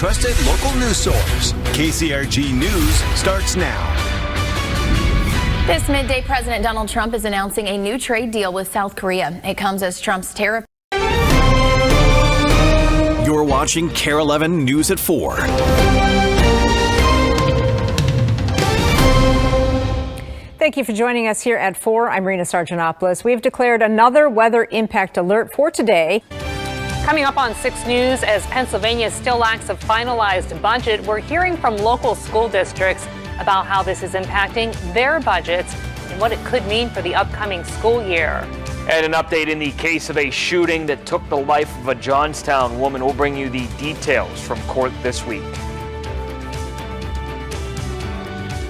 trusted local news source. KCRG News starts now. This midday, President Donald Trump is announcing a new trade deal with South Korea. It comes as Trump's tariff. You're watching KARE 11 News at 4. Thank you for joining us here at 4. I'm Rena Sargentopoulos. We've declared another weather impact alert for today. Coming up on 6 News, as Pennsylvania still lacks a finalized budget, we're hearing from local school districts about how this is impacting their budgets and what it could mean for the upcoming school year. And an update in the case of a shooting that took the life of a Johnstown woman. We'll bring you the details from court this week.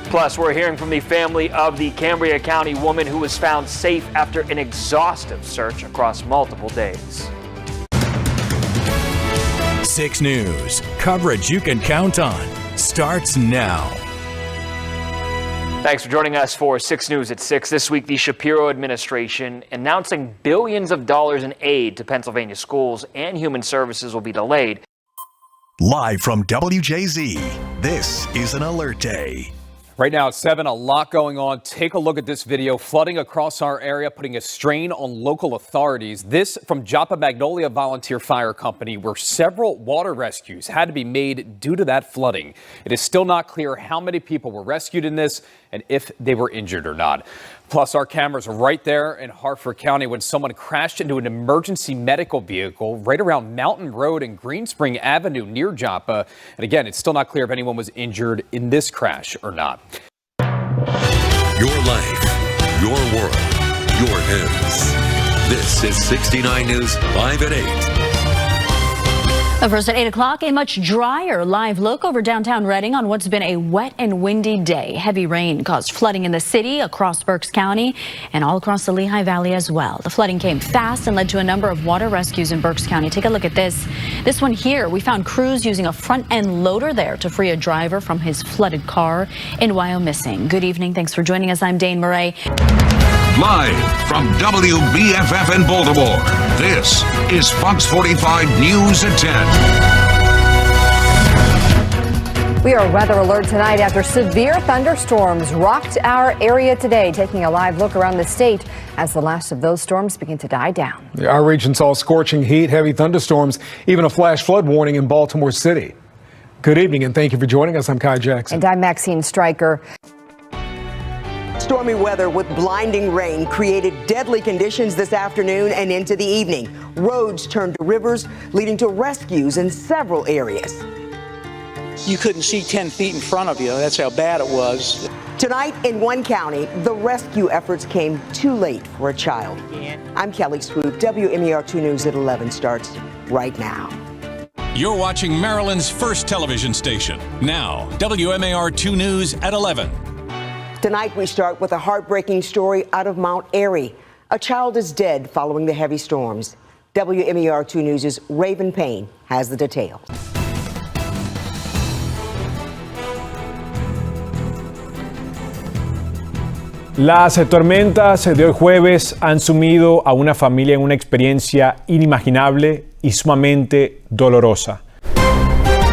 Plus, we're hearing from the family of the Cambria County woman who was found safe after an exhaustive search across multiple days. 6 News. Coverage you can count on starts now. Thanks for joining us for 6 News at 6. This week, the Shapiro administration announcing billions of dollars in aid to Pennsylvania schools and human services will be delayed. Live from WJZ, this is an alert day. Right now at 7, a lot going on. Take a look at this video. Flooding across our area, putting a strain on local authorities. This from Joppa Magnolia Volunteer Fire Company, where several water rescues had to be made due to that flooding. It is still not clear how many people were rescued in this and if they were injured or not. Plus, our cameras are right there in Harford County when someone crashed into an emergency medical vehicle right around Mountain Road and Green Spring Avenue near Joppa. And again, it's still not clear if anyone was injured in this crash or not. Your life, your world, your news. This is 69 News, live at 8. First at 8 o'clock, a much drier live look over downtown Reading on what's been a wet and windy day. Heavy rain caused flooding in the city, across Berks County, and all across the Lehigh Valley as well. The flooding came fast and led to a number of water rescues in Berks County. Take a look at this. This one here, we found crews using a front-end loader there to free a driver from his flooded car in Wyomissing. Good evening. Thanks for joining us. I'm Dane Murray. Live from WBFF in Baltimore, this is Fox 45 News at 10. We are weather alert tonight after severe thunderstorms rocked our area today. Taking a live look around the state as the last of those storms begin to die down. Our region saw scorching heat, heavy thunderstorms, even a flash flood warning in Baltimore City. Good evening and thank you for joining us. I'm Kai Jackson. And I'm Maxine Stryker. Stormy weather with blinding rain created deadly conditions this afternoon and into the evening. Roads turned to rivers, leading to rescues in several areas. You couldn't see 10 feet in front of you. That's how bad it was. Tonight in one county, the rescue efforts came too late for a child. I'm Kelly Swoop. WMER2 News at 11 starts right now. You're watching Maryland's first television station. Now, WMAR2 News at 11. Tonight we start with a heartbreaking story out of Mount Airy. A child is dead following the heavy storms. WMER2 News' Raven Payne has the details. Las tormentas de hoy jueves han sumido a una familia en una experiencia inimaginable y sumamente dolorosa.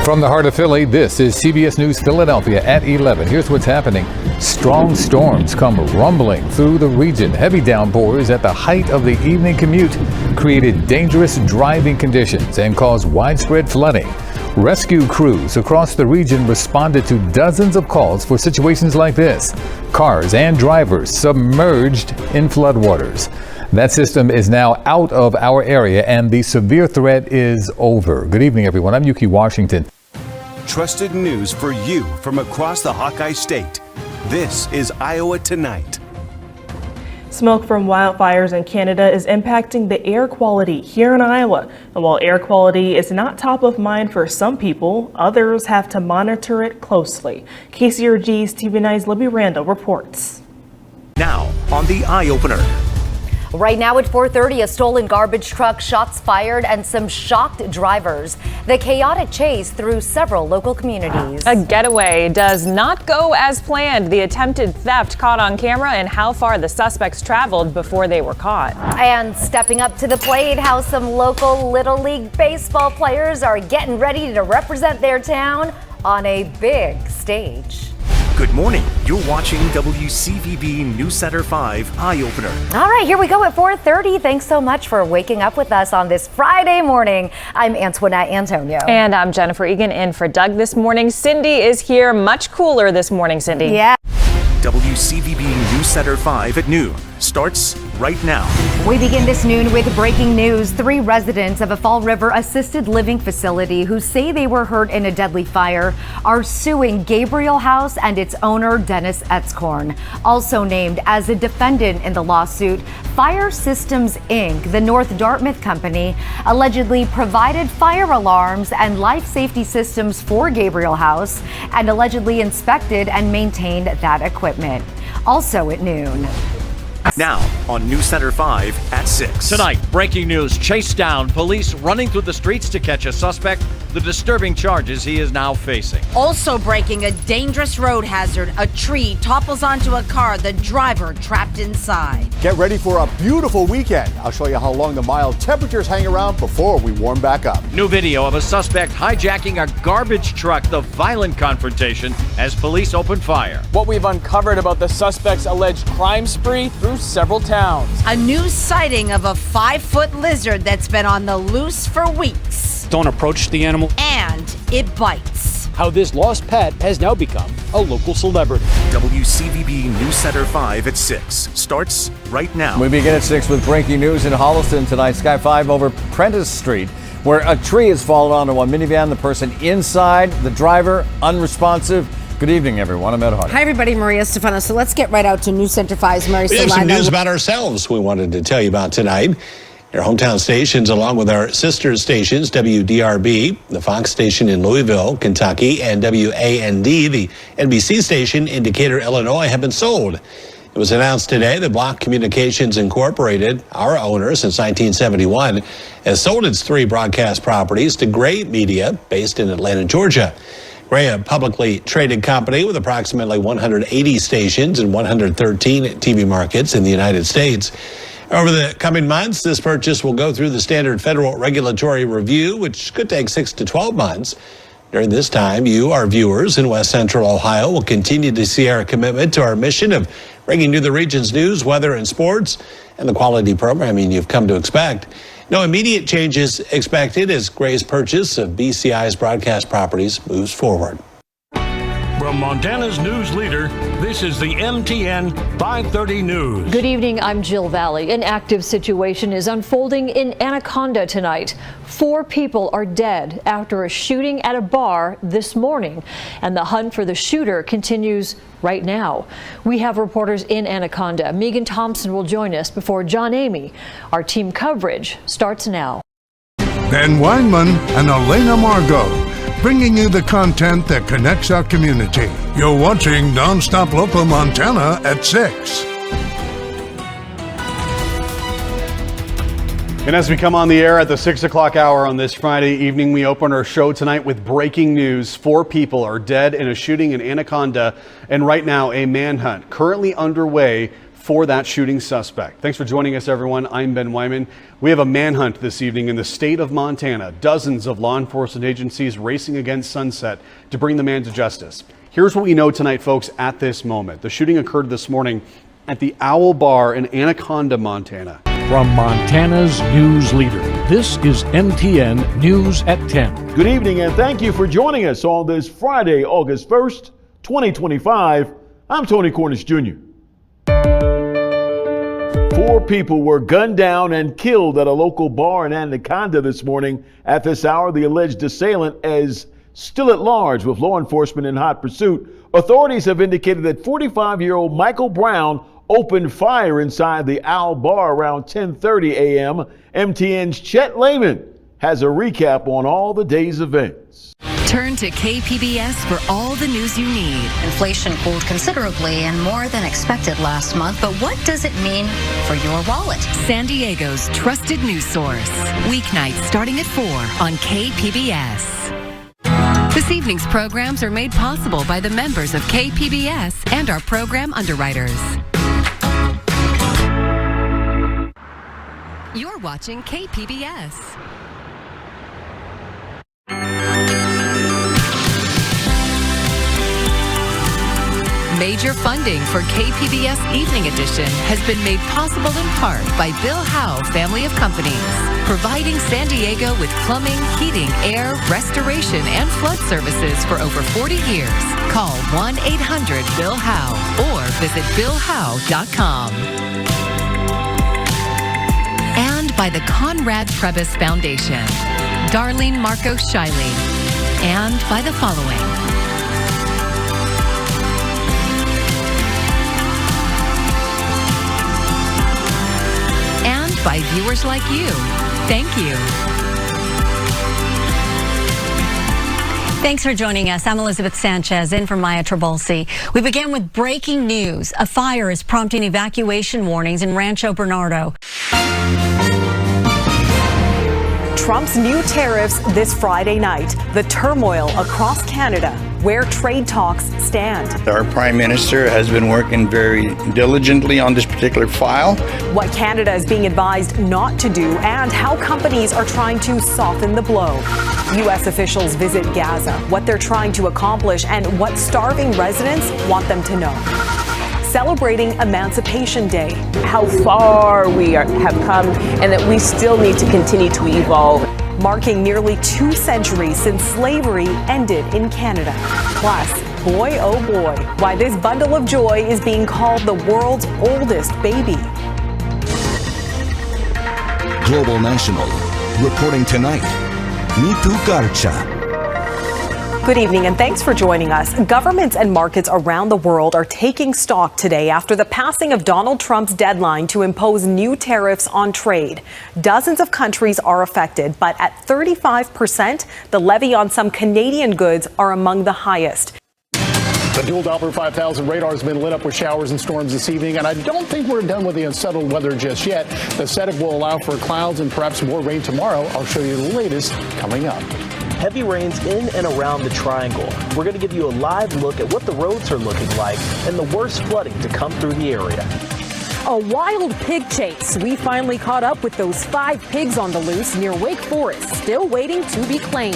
From the heart of Philly, this is CBS News Philadelphia at 11. Here's what's happening. Strong storms come rumbling through the region. Heavy downpours at the height of the evening commute created dangerous driving conditions and caused widespread flooding. Rescue crews across the region responded to dozens of calls for situations like this. Cars and drivers submerged in floodwaters. That system is now out of our area and the severe threat is over. Good evening, everyone. I'm Yuki Washington. Trusted news for you from across the Hawkeye State. This is Iowa Tonight. Smoke from wildfires in Canada is impacting the air quality here in Iowa. And while air quality is not top of mind for some people, others have to monitor it closely. KCRG's TV9's Libby Randall reports. Now on the Eye Opener. Right now at 4:30, a stolen garbage truck, shots fired, and some shocked drivers. The chaotic chase through several local communities. A getaway does not go as planned. The attempted theft caught on camera and how far the suspects traveled before they were caught. And stepping up to the plate, how some local Little League baseball players are getting ready to represent their town on a big stage. Good morning. You're watching WCVB News Center 5 Eye Opener. All right, here we go at 4:30. Thanks so much for waking up with us on this Friday morning. I'm Antoinette Antonio. And I'm Jennifer Egan in for Doug this morning. Cindy is here, much cooler this morning, Cindy. Yeah. WCVB News Center 5 at noon starts right now. We begin this noon with breaking news. 3 residents of a Fall River assisted living facility who say they were hurt in a deadly fire are suing Gabriel House and its owner, Dennis Etzkorn. Also named as a defendant in the lawsuit, Fire Systems Inc., the North Dartmouth company, allegedly provided fire alarms and life safety systems for Gabriel House and allegedly inspected and maintained that equipment. Also at noon. Now on News Center 5 at 6. Tonight, breaking news. Chased down. Police running through the streets to catch a suspect. The disturbing charges he is now facing. Also breaking, a dangerous road hazard. A tree topples onto a car, the driver trapped inside. Get ready for a beautiful weekend. I'll show you how long the mild temperatures hang around before we warm back up. New video of a suspect hijacking a garbage truck. The violent confrontation as police open fire. What we've uncovered about the suspect's alleged crime spree through several towns. A new sighting of a 5-foot lizard that's been on the loose for weeks. Don't approach the animal. And it bites. How this lost pet has now become a local celebrity. WCVB News Center 5 at 6 starts right now. We begin at 6 with breaking news in Holliston tonight. Sky 5 over Prentice Street, where a tree has fallen onto a minivan. The person inside, the driver, unresponsive. Good evening, everyone. I'm Ed Hardy. Hi, everybody. Maria Stefano. So let's get right out to News Center 5's Mary We have Solana. some news about ourselves we wanted to tell you about tonight. Your hometown stations, along with our sister stations, WDRB, the Fox station in Louisville, Kentucky, and WAND, the NBC station in Decatur, Illinois, have been sold. It was announced today that Block Communications Incorporated, our owner since 1971, has sold its 3 broadcast properties to Gray Media, based in Atlanta, Georgia. Gray, a publicly traded company with approximately 180 stations and 113 TV markets in the United States. Over the coming months, this purchase will go through the standard federal regulatory review, which could take 6 to 12 months. During this time, you, our viewers in West Central Ohio, will continue to see our commitment to our mission of bringing you the region's news, weather, and sports, and the quality programming you've come to expect. No immediate changes expected as Gray's purchase of BCI's broadcast properties moves forward. From Montana's news leader, this is the MTN 530 News. Good evening, I'm Jill Valley. An active situation is unfolding in Anaconda tonight. 4 people are dead after a shooting at a bar this morning, and the hunt for the shooter continues right now. We have reporters in Anaconda. Megan Thompson will join us before John Amy. Our team coverage starts now. Ben Weinman and Elena Margot, bringing you the content that connects our community. You're watching Nonstop Local Montana at 6. And as we come on the air at the 6 o'clock hour on this Friday evening, we open our show tonight with breaking news. 4 people are dead in a shooting in Anaconda, and right now a manhunt currently underway for that shooting suspect. Thanks for joining us, everyone. I'm Ben Wyman. We have a manhunt this evening in the state of Montana. Dozens of law enforcement agencies racing against sunset to bring the man to justice. Here's what we know tonight, folks, at this moment. The shooting occurred this morning at the Owl Bar in Anaconda, Montana. From Montana's news leader, this is MTN News at 10. Good evening and thank you for joining us on this Friday, August 1st, 2025. I'm Tony Cornish Jr. 4 people were gunned down and killed at a local bar in Anaconda this morning. At this hour, the alleged assailant is still at large with law enforcement in hot pursuit. Authorities have indicated that 45-year-old Michael Brown opened fire inside the Owl Bar around 10:30 a.m. MTN's Chet Lehman has a recap on all the day's events. Turn to KPBS for all the news you need. Inflation cooled considerably and more than expected last month, but what does it mean for your wallet? San Diego's trusted news source. Weeknights starting at 4 on KPBS. This evening's programs are made possible by the members of KPBS and our program underwriters. You're watching KPBS. Major funding for KPBS Evening Edition has been made possible in part by Bill Howe Family of Companies, providing San Diego with plumbing, heating, air, restoration, and flood services for over 40 years. Call 1-800-BILL-HOWE or visit BillHowe.com. And by the Conrad Trebas Foundation, Darlene Marcos Shiley, and by the following. By viewers like you. Thank you. Thanks for joining us. I'm Elizabeth Sanchez, in for Maya Trabolsi. We begin with breaking news. A fire is prompting evacuation warnings in Rancho Bernardo. Trump's new tariffs this Friday night. The turmoil across Canada, where trade talks stand. Our Prime Minister has been working very diligently on this particular file. What Canada is being advised not to do and how companies are trying to soften the blow. U.S. officials visit Gaza, what they're trying to accomplish and what starving residents want them to know. Celebrating Emancipation Day. How far we have come and that we still need to continue to evolve. Marking nearly 2 centuries since slavery ended in Canada. Plus, boy oh boy, why this bundle of joy is being called the world's oldest baby. Global National, reporting tonight, Nitu Garcha. Good evening and thanks for joining us. Governments and markets around the world are taking stock today after the passing of Donald Trump's deadline to impose new tariffs on trade. Dozens of countries are affected, but at 35%, the levy on some Canadian goods are among the highest. The dual Doppler 5000 radar has been lit up with showers and storms this evening, and I don't think we're done with the unsettled weather just yet. The setup will allow for clouds and perhaps more rain tomorrow. I'll show you the latest coming up. Heavy rains in and around the triangle. We're going to give you a live look at what the roads are looking like and the worst flooding to come through the area. A wild pig chase. We finally caught up with those 5 pigs on the loose near Wake Forest, still waiting to be claimed.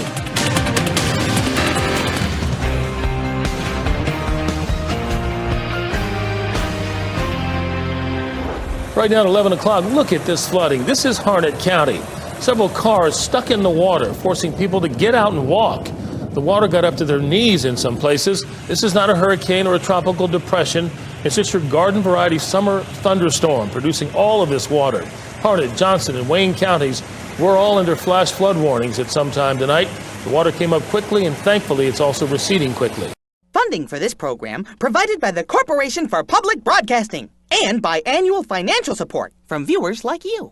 Right now at 11 o'clock, look at this flooding. This is Harnett County. Several cars stuck in the water, forcing people to get out and walk. The water got up to their knees in some places. This is not a hurricane or a tropical depression. It's just your garden variety summer thunderstorm producing all of this water. Harnett, Johnson, and Wayne counties were all under flash flood warnings at some time tonight. The water came up quickly, and thankfully it's also receding quickly. Funding for this program provided by the Corporation for Public Broadcasting and by annual financial support from viewers like you.